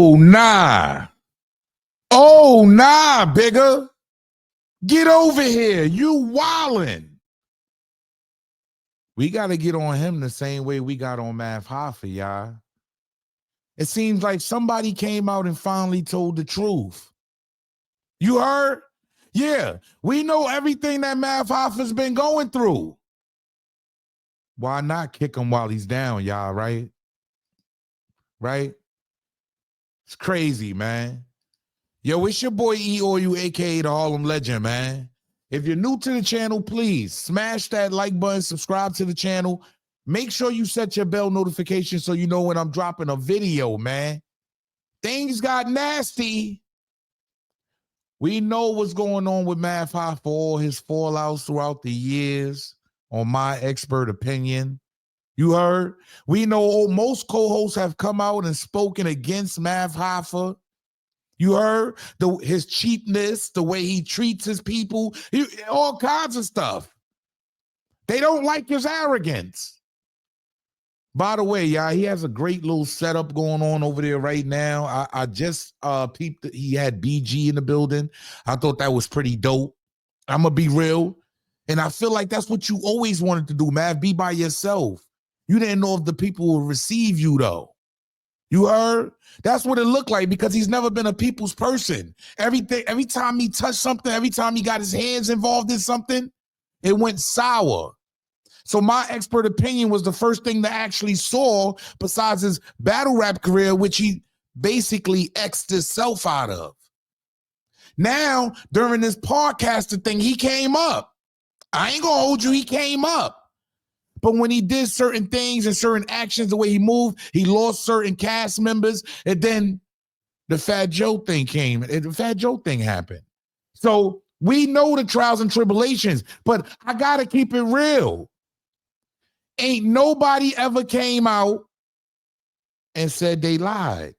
Oh, nah. Oh, nah, Bigga. Get over here. You wildin'. We got to get on him the same way we got on Math Hoffa, y'all. It seems like somebody came out and finally told the truth. You heard? Yeah, we know everything that Math Hoffa's been going through. Why not kick him while he's down, y'all, right? Right? It's crazy, man. Yo, it's your boy E-Oil, aka the Harlem Legend, man. If you're new to the channel, please smash that like button, subscribe to the channel. Make sure you set your bell notification so you know when I'm dropping a video, man. Things got nasty. We know what's going on with Math Hoffa for all his fallouts throughout the years, on my expert opinion. You heard? We know most co-hosts have come out and spoken against Math Hoffa. You heard? His cheapness, the way he treats his people, all kinds of stuff. They don't like his arrogance. By the way, y'all, he has a great little setup going on over there right now. I just peeped that he had BG in the building. I thought that was pretty dope. I'm going to be real. And I feel like that's what you always wanted to do, Mav. Be by yourself. You didn't know if the people will receive you, though. You heard? That's what it looked like because he's never been a people's person. Every time he touched something, every time he got his hands involved in something, it went sour. So my expert opinion was the first thing that I actually saw besides his battle rap career, which he basically X'd himself out of. Now, during this podcaster thing, he came up. I ain't gonna hold you, he came up. But when he did certain things and certain actions, the way he moved, he lost certain cast members. And then the Fat Joe thing came. And the Fat Joe thing happened. So we know the trials and tribulations, but I got to keep it real. Ain't nobody ever came out and said they lied.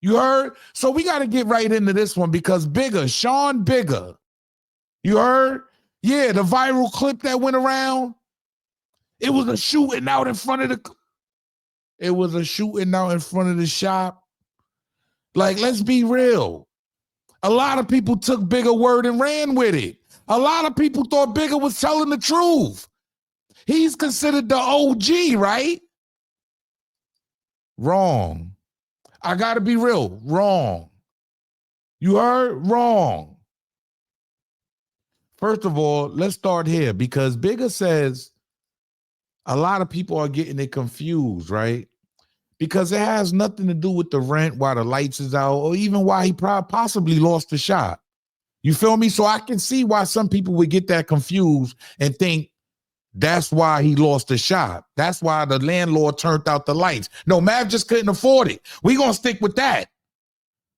You heard? So we got to get right into this one because Bigga, Sean Bigga, you heard? Yeah, the viral clip that went around. It was a shooting out in front of the shop. Like, let's be real. A lot of people took Bigga word and ran with it. A lot of people thought Bigga was telling the truth. He's considered the OG, right? Wrong. I got to be real. Wrong. You heard? Wrong. First of all, let's start here because Bigga says a lot of people are getting it confused, right? Because it has nothing to do with the rent, why the lights is out, or even why he possibly lost the shop. You feel me? So I can see why some people would get that confused and think that's why he lost the shop. That's why the landlord turned out the lights. No, Mav just couldn't afford it. We're going to stick with that.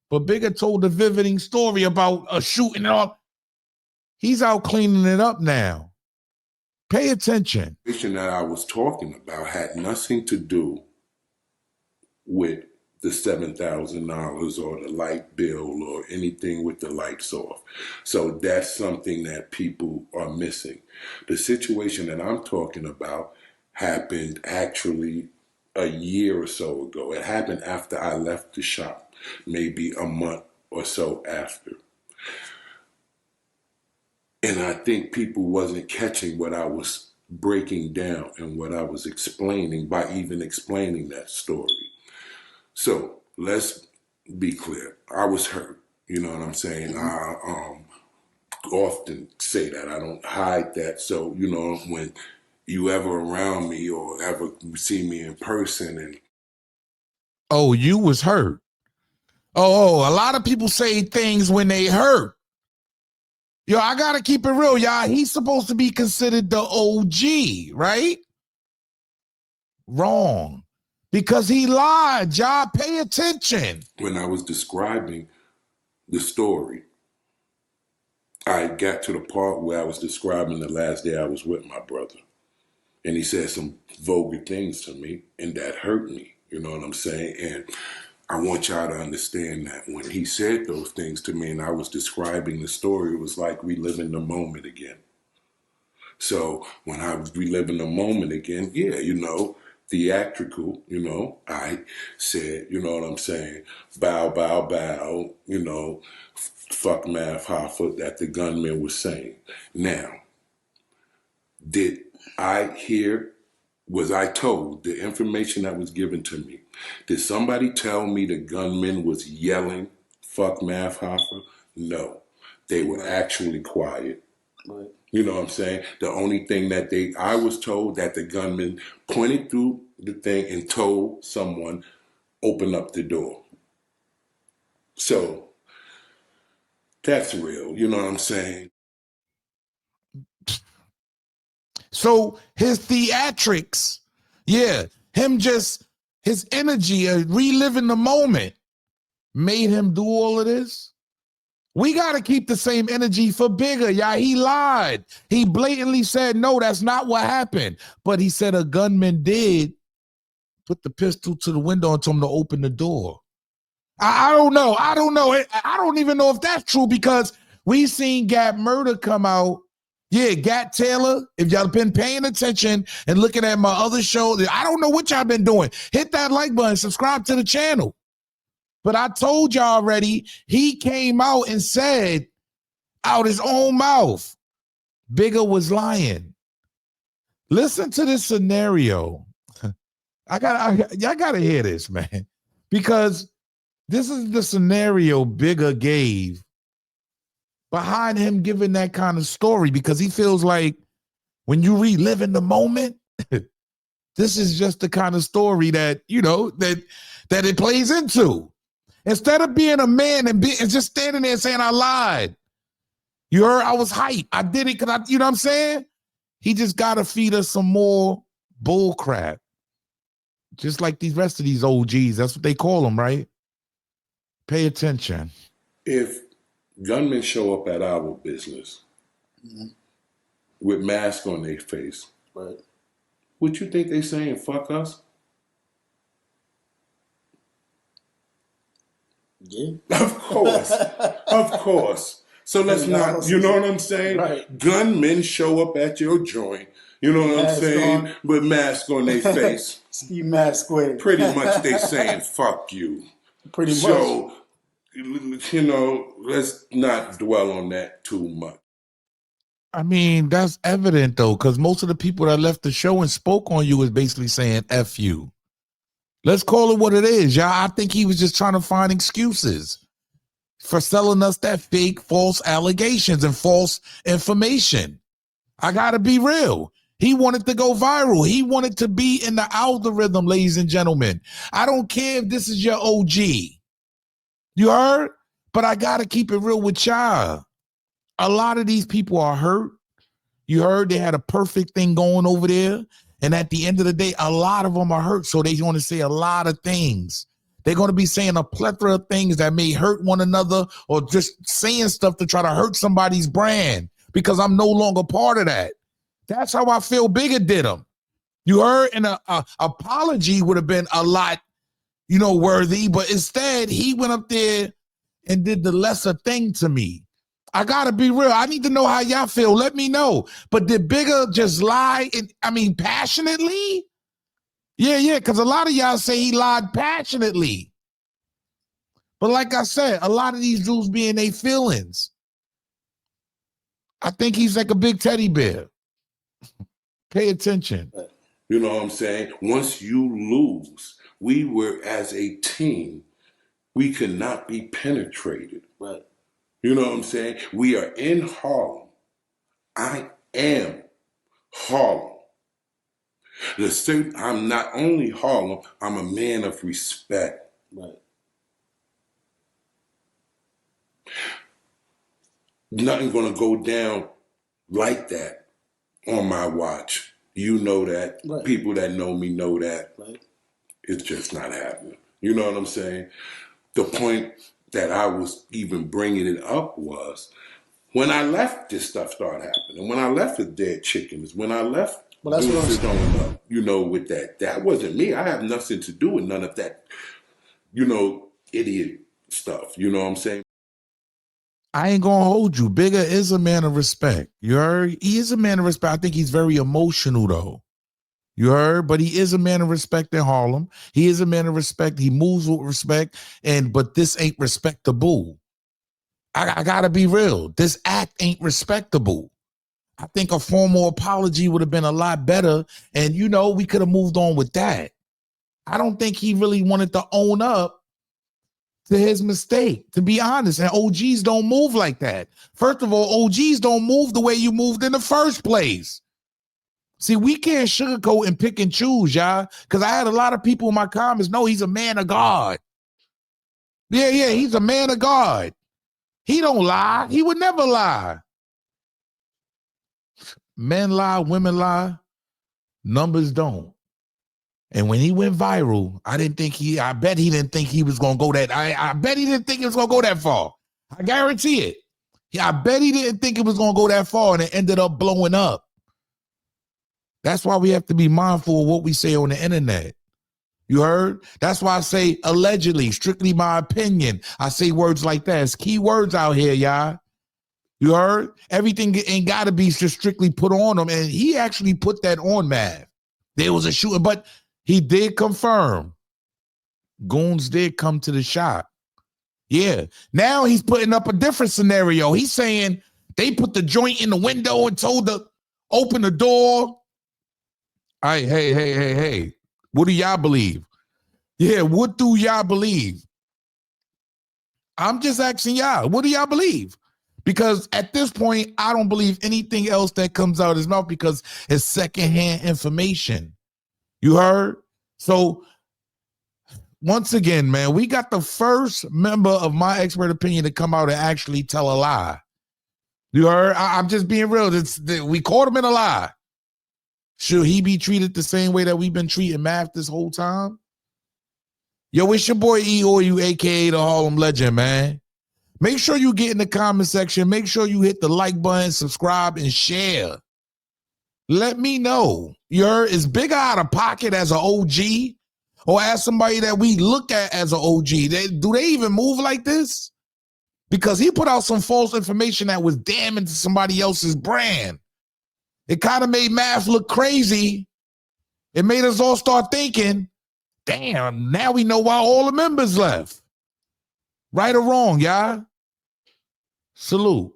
But Bigga told the vividing story about a shooting up. He's out cleaning it up now. Pay attention. The situation that I was talking about had nothing to do with the $7,000 or the light bill or anything with the lights off. So that's something that people are missing. The situation that I'm talking about happened actually a year or so ago. It happened after I left the shop, maybe a month or so after. And I think people wasn't catching what I was breaking down and what I was explaining by even explaining that story. So let's be clear. I was hurt. You know what I'm saying? I often say that. I don't hide that. So, you know, when you ever around me or ever see me in person and oh, you was hurt. Oh, a lot of people say things when they hurt. Yo, I got to keep it real, y'all. He's supposed to be considered the OG, right? Wrong. Because he lied, y'all. Pay attention. When I was describing the story, I got to the part where I was describing the last day I was with my brother. And he said some vulgar things to me, and that hurt me. You know what I'm saying? And I want y'all to understand that when he said those things to me and I was describing the story, it was like reliving the moment again. So when I was reliving the moment again, yeah, you know, theatrical, you know, I said, you know what I'm saying, bow, bow, bow, you know, fuck Math Hoffa that the gunman was saying. Now, did I hear, was I told the information that was given to me, did somebody tell me the gunman was yelling, fuck Math Hoffa? No, they were actually quiet. Right. You know what I'm saying? The only thing that I was told that the gunman pointed through the thing and told someone, open up the door. So that's real. You know what I'm saying? So his theatrics, yeah, him just, his energy, reliving the moment made him do all of this. We got to keep the same energy for Bigga. Yeah, he lied. He blatantly said, no, that's not what happened. But he said a gunman did put the pistol to the window and told him to open the door. I don't know. I don't even know if that's true because we seen Gat Murder come out. Yeah, Gat Taylor, if y'all been paying attention and looking at my other show, I don't know what y'all been doing. Hit that like button, subscribe to the channel. But I told y'all already, he came out and said out his own mouth, Bigga was lying. Listen to this scenario. Y'all gotta hear this, man, because this is the scenario Bigga gave behind him giving that kind of story, because he feels like when you relive in the moment, this is just the kind of story that, you know, that it plays into. Instead of being a man and just standing there saying, I lied. You heard I was hype. I did it because you know what I'm saying? He just got to feed us some more bull crap. Just like these rest of these OGs. That's what they call them, right? Pay attention. If gunmen show up at our business with masks on their face, Right. would you think they saying fuck us? Yeah. Of course. Of course. So let's not, you know what I'm saying? Right. Gunmen show up at your joint, you know what I'm Mask saying? on. With mask on their face. Ski mask square. Pretty much they saying fuck you. Pretty much. So, you know, let's not dwell on that too much. I mean, that's evident though, because most of the people that left the show and spoke on you is basically saying F you. Let's call it what it is, y'all. I think he was just trying to find excuses for selling us that fake, false allegations and false information. I gotta be real. He wanted to go viral. He wanted to be in the algorithm, ladies and gentlemen. I don't care if this is your OG. You heard? But I gotta keep it real with y'all. A lot of these people are hurt. You heard they had a perfect thing going over there. And at the end of the day, a lot of them are hurt. So they want to say a lot of things. They're going to be saying a plethora of things that may hurt one another or just saying stuff to try to hurt somebody's brand because I'm no longer part of that. That's how I feel Bigga did them. You heard? And an apology would have been a lot, you know, worthy. But instead, he went up there and did the lesser thing to me. I gotta be real. I need to know how y'all feel. Let me know. But did Bigga just lie? Passionately? Yeah, because a lot of y'all say he lied passionately. But like I said, a lot of these dudes be in their feelings. I think he's like a big teddy bear. Pay attention. You know what I'm saying? Once you lose, we were as a team, we could not be penetrated. Right. You know what I'm saying? We are in Harlem. I am Harlem. I'm not only Harlem, I'm a man of respect. Right. Nothing gonna go down like that on my watch. You know that. Right. People that know me know that. Right. It's just not happening. You know what I'm saying? The point that I was even bringing it up was when I left, this stuff started happening. When I left the dead chickens, when I left, well, that's what I'm saying. You know, with that wasn't me. I have nothing to do with none of that, you know, idiot stuff. You know what I'm saying? I ain't gonna hold you. Bigga is a man of respect. You heard? He is a man of respect. I think he's very emotional though. You heard? But he is a man of respect in Harlem. He is a man of respect. He moves with respect. But this ain't respectable. I gotta be real. This act ain't respectable. I think a formal apology would have been a lot better. And, we could have moved on with that. I don't think he really wanted to own up to his mistake, to be honest. And OGs don't move like that. First of all, OGs don't move the way you moved in the first place. See, we can't sugarcoat and pick and choose, y'all, because I had a lot of people in my comments, no, he's a man of God. Yeah, he's a man of God. He don't lie. He would never lie. Men lie, women lie, numbers don't. And when he went viral, I bet he didn't think he was going to go that. I bet he didn't think it was going to go that far. I guarantee it. I bet he didn't think it was going to go that far, and it ended up blowing up. That's why we have to be mindful of what we say on the internet. You heard? That's why I say allegedly, strictly my opinion. I say words like that. It's key words out here, y'all. You heard? Everything ain't got to be just strictly put on him. And he actually put that on Math. There was a shooting, but he did confirm. Goons did come to the shop. Yeah. Now he's putting up a different scenario. He's saying they put the joint in the window and told to open the door. All right, hey. What do y'all believe? Yeah, what do y'all believe? I'm just asking y'all, what do y'all believe? Because at this point, I don't believe anything else that comes out of his mouth because it's secondhand information. You heard? So once again, man, we got the first member of my expert opinion to come out and actually tell a lie. You heard? I'm just being real. We caught him in a lie. Should he be treated the same way that we've been treating Math this whole time? Yo, it's your boy E-O-U, a.k.a. the Harlem Legend, man. Make sure you get in the comment section. Make sure you hit the like button, subscribe, and share. Let me know. Is Bigga out of pocket as an OG or as somebody that we look at as an OG? Do they even move like this? Because he put out some false information that was damning to somebody else's brand. It kind of made Math look crazy. It made us all start thinking, damn, now we know why all the members left. Right or wrong, y'all? Salute.